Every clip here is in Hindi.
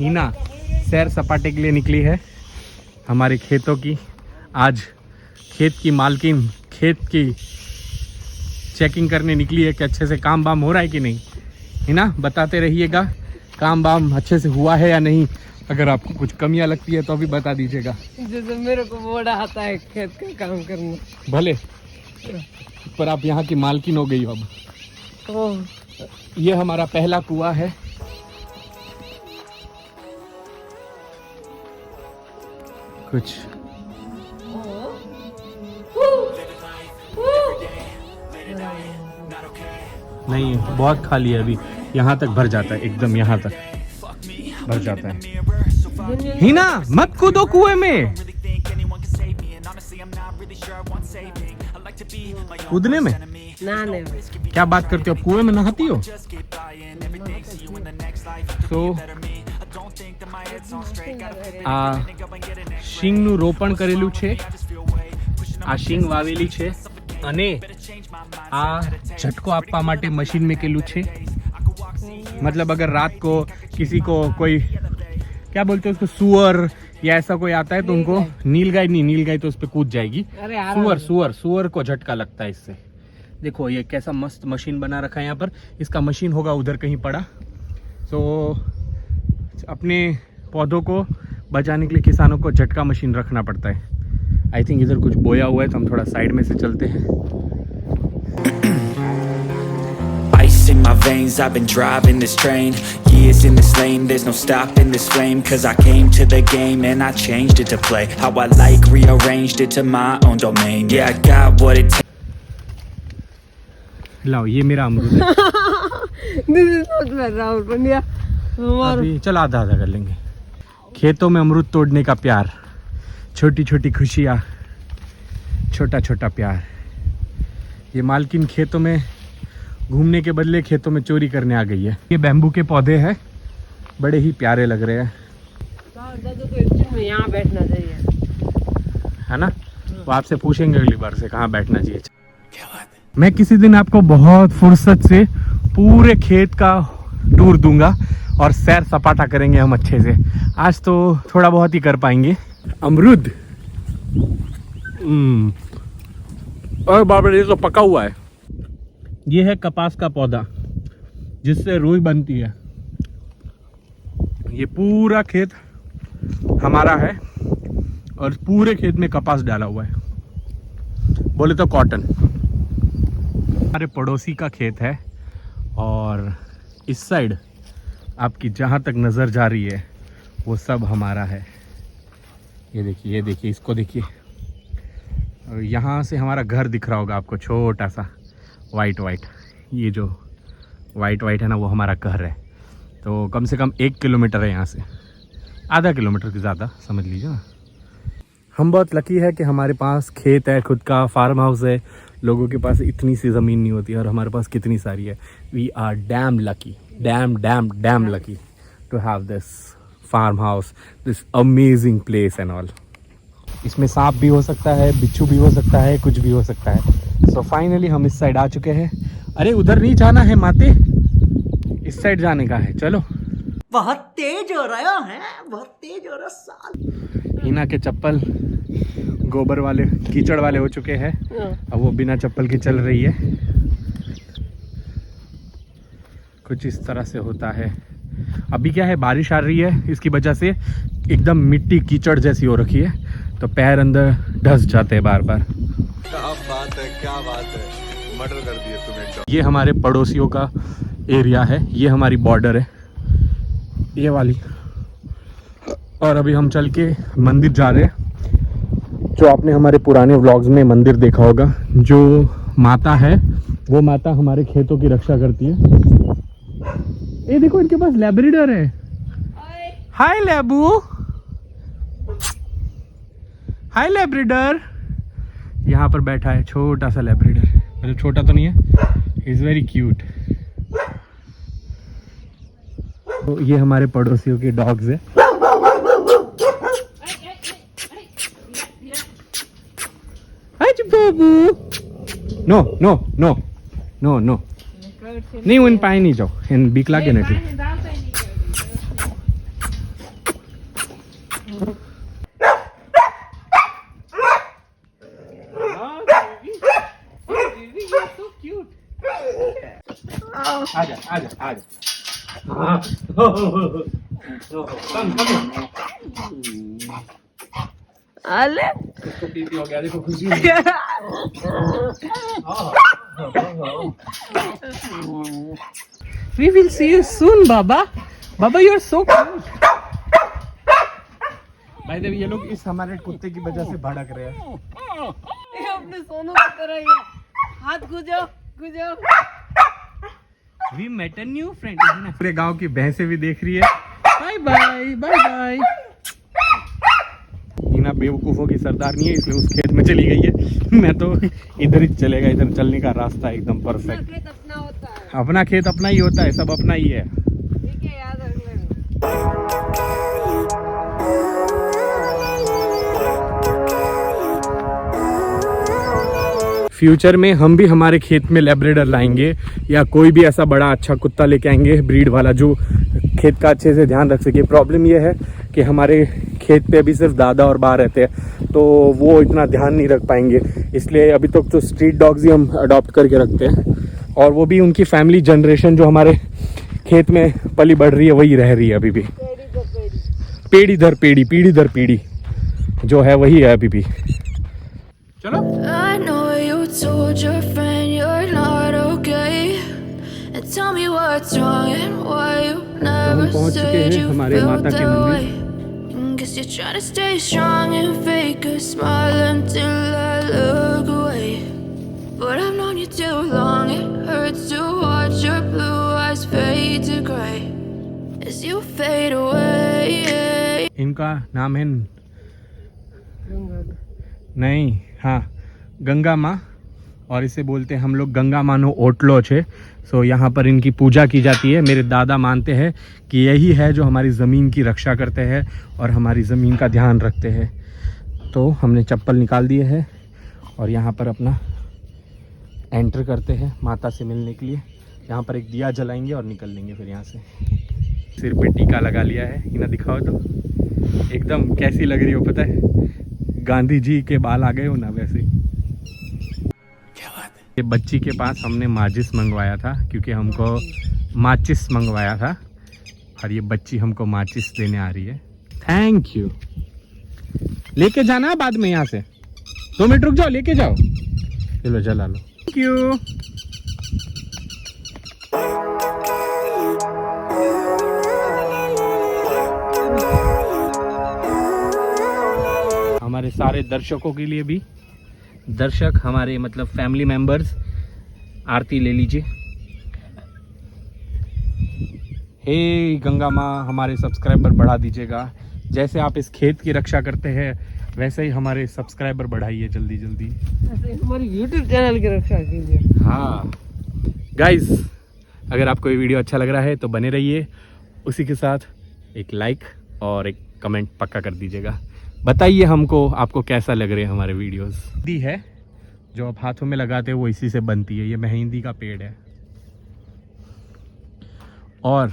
हीना सैर सपाटे के लिए निकली है हमारे खेतों की। आज खेत की मालकिन खेत की चेकिंग करने निकली है कि अच्छे से काम वाम हो रहा है कि नहीं। हीना बताते रहिएगा काम वाम अच्छे से हुआ है या नहीं। अगर आपको कुछ कमियां लगती है तो अभी बता दीजिएगा। जैसे मेरे को बड़ा आता है खेत का काम करना। भले पर आप यहाँ की मालकिन हो गई हो अब। ये हमारा पहला कुआं है। कुछ नहीं, बहुत खाली है अभी। यहाँ तक भर जाता है, एकदम यहाँ तक भर जाता है। हीना मत कूदो कुएं में। कूदने में नहाने में क्या बात करते हो? कुएं में नहाती हो? तो આ શીંગનું રોપણ કરેલું છે, આ શીંગ વાવેલી છે અને આ ઝટકો આપવા માટે મશીન મૂકેલું છે। मतलब अगर रात को किसी को कोई क्या बोलते हैं उसको सुअर या ऐसा कोई आता है तो उनको नीलगाय नहीं, नीलगाय तो उस पर कूद जाएगी। सुअर को झटका लगता है इससे। देखो ये कैसा मस्त मशीन बना रखा है यहाँ पर। इसका मशीन होगा उधर कहीं पड़ा। तो अपने पौधों को बचाने के लिए किसानों को झटका मशीन रखना पड़ता है। आई थिंक इधर कुछ बोया हुआ है तो हम थोड़ा साइड में से चलते हैं। Ice in my veins, I've been driving this train. Years in this lane, there's no stopping this flame. Cause I came to the game and I changed it to play how I like, rearranged it to my own domain. Yeah, I got what it takes. लाओ ये मेरा अमरूद है। राहुल पंड्या अभी चल आधा आधा कर लेंगे। खेतों में अमरूद तोड़ने का प्यार, छोटी छोटी खुशियाँ, छोटा छोटा प्यार। ये मालकिन खेतों में घूमने के बदले खेतों में चोरी करने आ गई है। ये बैम्बू के पौधे हैं, बड़े ही प्यारे लग रहे हैं। यहाँ बैठना चाहिए है ना? तो आपसे पूछेंगे अगली बार से कहाँ बैठना चाहिए। मैं किसी दिन आपको बहुत फुर्सत से पूरे खेत का टूर दूंगा और सैर सपाटा करेंगे हम अच्छे से। आज तो थोड़ा बहुत ही कर पाएंगे। अमरूद और बाबा ये तो पका हुआ है। ये है कपास का पौधा जिससे रुई बनती है। ये पूरा खेत हमारा है और पूरे खेत में कपास डाला हुआ है, बोले तो कॉटन। हमारे पड़ोसी का खेत है और इस साइड आपकी जहाँ तक नज़र जा रही है वो सब हमारा है। ये देखिए इसको देखिए। और यहाँ से हमारा घर दिख रहा होगा आपको, छोटा सा वाइट। ये जो वाइट है ना वो हमारा घर है। तो कम से कम 1 किलोमीटर है यहाँ से, आधा किलोमीटर की ज़्यादा समझ लीजिए ना। हम बहुत लकी है कि हमारे पास खेत है, खुद का फार्म हाउस है। लोगों के पास इतनी सी ज़मीन नहीं होती और हमारे पास कितनी सारी है। We are damn lucky, damn lucky to have this farmhouse, this amazing place and all. इसमें सांप भी हो सकता है, बिच्छू भी हो सकता है, कुछ भी हो सकता है। सो फाइनली हम इस साइड आ चुके हैं। अरे उधर नहीं जाना है माते, इस साइड जाने का है। चलो। बहुत तेज हो रहा है, बहुत तेज हो रहा साल। हीना के चप्पल गोबर वाले, कीचड़ वाले हो चुके हैं। अब वो बिना चप्पल की चल रही है। कुछ इस तरह से होता है। अभी क्या है, बारिश आ रही है, इसकी वजह से एकदम मिट्टी कीचड़ जैसी हो रखी है तो पैर अंदर ढस जाते हैं बार बार। क्या बात है, मर्डर कर दिए तुमने। ये हमारे पड़ोसियों का एरिया है, ये हमारी बॉर्डर है ये वाली। और अभी हम चल के मंदिर जा रहे हैं। जो आपने हमारे पुराने व्लॉग्स में मंदिर देखा होगा, जो माता है वो माता हमारे खेतों की रक्षा करती है। ये देखो इनके पास लैब्राडोर है। हाय लैबू, हाय लैब्राडोर। यहाँ पर बैठा है छोटा सा लैब्राडोर, मतलब छोटा तो नहीं है, इज वेरी क्यूट। तो ये हमारे पड़ोसियों के डॉग्स है। बाबू no no no no no नहीं उन पाए नहीं जाओ, इन बीक लागे नहीं। आजा आजा आजा अले हो गया देखो खुशी we will see you soon baba you're so cute भाई देव ये लोग इस हमारे कुत्ते की वजह से भड़क रहे हैं। ये अपने सोनू की तरह ही है हाथ गुजो We met a new friend. पूरे गांव की भैंसें भी देख रही है। Bye bye bye bye. Heena बेवकूफों की सरदार नहीं है इसलिए उस खेत में चली गई है। मैं तो इधर ही चलेगा, इधर चलने का रास्ता एकदम परफेक्ट। खेत अपना होता है अपना खेत अपना ही होता है, सब अपना ही है। ठीक है याद रख लेना फ्यूचर में हम भी हमारे खेत में लैब्राडोर लाएंगे या कोई भी ऐसा बड़ा अच्छा कुत्ता लेके आएंगे ब्रीड वाला जो खेत का अच्छे से ध्यान रख सके। प्रॉब्लम ये है कि हमारे खेत पे अभी सिर्फ दादा और बा रहते हैं तो वो इतना ध्यान नहीं रख पाएंगे, इसलिए अभी तक तो स्ट्रीट डॉग्स ही हम अडॉप्ट करके रखते हैं और वो भी उनकी फैमिली जनरेशन जो हमारे खेत में पली बढ़ रही है वही रह रही है अभी भी। पीढ़ी दर पीढ़ी जो है वही है अभी भी। चलो I know you told your friend you're not okay and tell me what's wrong and why you never पहुंच चुके said हैं you हमारे felt माता के that मंदिर। way. Guess you're trying to stay strong and fake a smile until I look away. But I've known you too long, it hurts to watch your blue eyes fade to gray as you fade away. इनका नाम है नहीं हाँ गंगा माँ और इसे बोलते हैं हम लोग गंगा मानो ओटलो छे। सो यहाँ पर इनकी पूजा की जाती है। मेरे दादा मानते हैं कि यही है जो हमारी ज़मीन की रक्षा करते हैं और हमारी ज़मीन का ध्यान रखते हैं। तो हमने चप्पल निकाल दिए है और यहाँ पर अपना एंटर करते हैं माता से मिलने के लिए। यहाँ पर एक दिया जलाएंगे और निकल लेंगे फिर यहाँ से। सिर पे टीका लगा लिया है, इन्हें दिखाओ तो एकदम कैसी लग रही हो पता है, गांधी जी के बाल आ गए हो ना वैसे। ये बच्ची के पास हमने माचिस मंगवाया था क्योंकि हमको माचिस मंगवाया था और ये बच्ची हमको माचिस देने आ रही है। Thank you. लेके जाना है बाद में यहाँ से 2 मिनट रुक जाओ, लेके जाओ। चलो जला लो। Thank you. हमारे सारे दर्शकों के लिए भी, दर्शक हमारे मतलब फैमिली मेंबर्स, आरती ले लीजिए। हे गंगा माँ हमारे सब्सक्राइबर बढ़ा दीजिएगा। जैसे आप इस खेत की रक्षा करते हैं वैसे ही हमारे सब्सक्राइबर बढ़ाइए जल्दी जल्दी। हमारे YouTube चैनल की रक्षा कीजिए। हाँ गाइस, अगर आपको ये वीडियो अच्छा लग रहा है तो बने रहिए। उसी के साथ एक लाइक और एक कमेंट पक्का कर दीजिएगा। बताइए हमको आपको कैसा लग रहे हैं हमारे वीडियोस। मेहंदी है जो आप हाथों में लगाते हैं वो इसी से बनती है। ये मेहंदी का पेड़ है और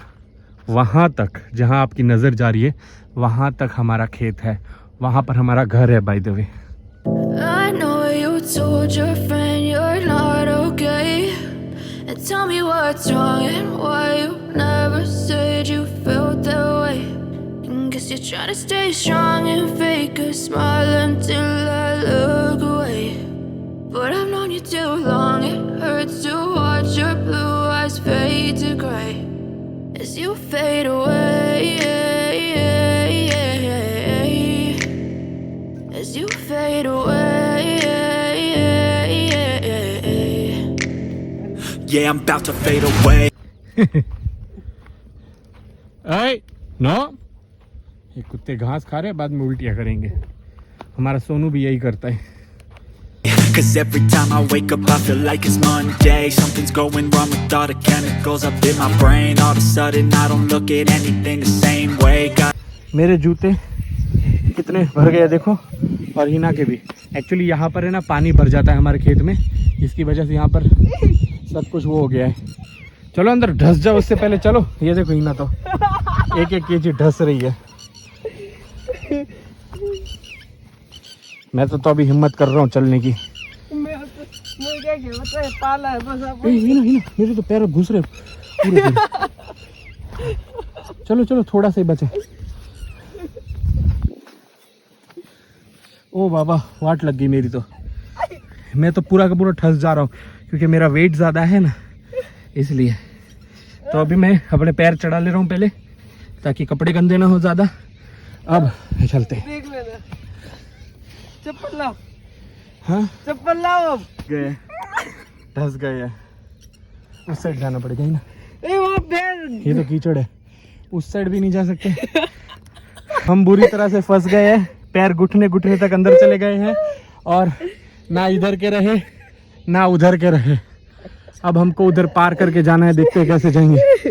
वहाँ तक जहाँ आपकी नज़र जा रही है वहाँ तक हमारा खेत है, वहाँ पर हमारा घर है by the way. I know you told your friend you're not okay and tell me what's wrong and why you never said you felt that way. Guess you're trying to stay strong and fake a smile until I look away. But I've known you too long, it hurts to watch your blue eyes fade to gray as you fade away. As you fade away. Yeah, I'm about to fade away. No ये कुत्ते घास खा रहे हैं, बाद में उल्टियाँ करेंगे। हमारा सोनू भी यही करता है। Cause every time I wake up I feel like it's Monday. Something's going wrong with all the chemicals up in my brain. All of a sudden I don't look at anything the same way. मेरे जूते कितने भर गए देखो, और हिना के भी। एक्चुअली यहाँ पर है ना पानी भर जाता है हमारे खेत में, इसकी वजह से यहाँ पर सब कुछ वो हो गया है। चलो अंदर ढस जाओ उससे पहले। चलो ये देखो हिना तो 1-1 केजी ढस रही है। मैं तो अभी हिम्मत कर रहा हूँ चलने की। मैं क्या खेलता है, पाला है बस आप। हिना मेरे तो पैर घुस रहे पूरे पूरे। चलो चलो थोड़ा सा ही बचे। ओ बाबा वाट लग गई मेरी तो। मैं तो पूरा का पूरा ठस जा रहा हूँ क्योंकि मेरा वेट ज़्यादा है ना, इसलिए। तो अभी मैं अपने पैर चढ़ा ले रहा हूँ पहले, ताकि कपड़े गंदे ना हो ज़्यादा। अब चलते हैं। देख लेना, चप्पल लाओ। हाँ चप्पल लाओ। गए, ठस गए हैं। उस साइड जाना पड़ेगा ही ना, वहाँ पैर। ये तो कीचड़ है, उस साइड भी नहीं जा सकते। हम बुरी तरह से फंस गए हैं, पैर घुटने घुटने तक अंदर चले गए हैं और ना इधर के रहे ना उधर के रहे। अब हमको उधर पार करके जाना है, देखते हैं कैसे जाएंगे।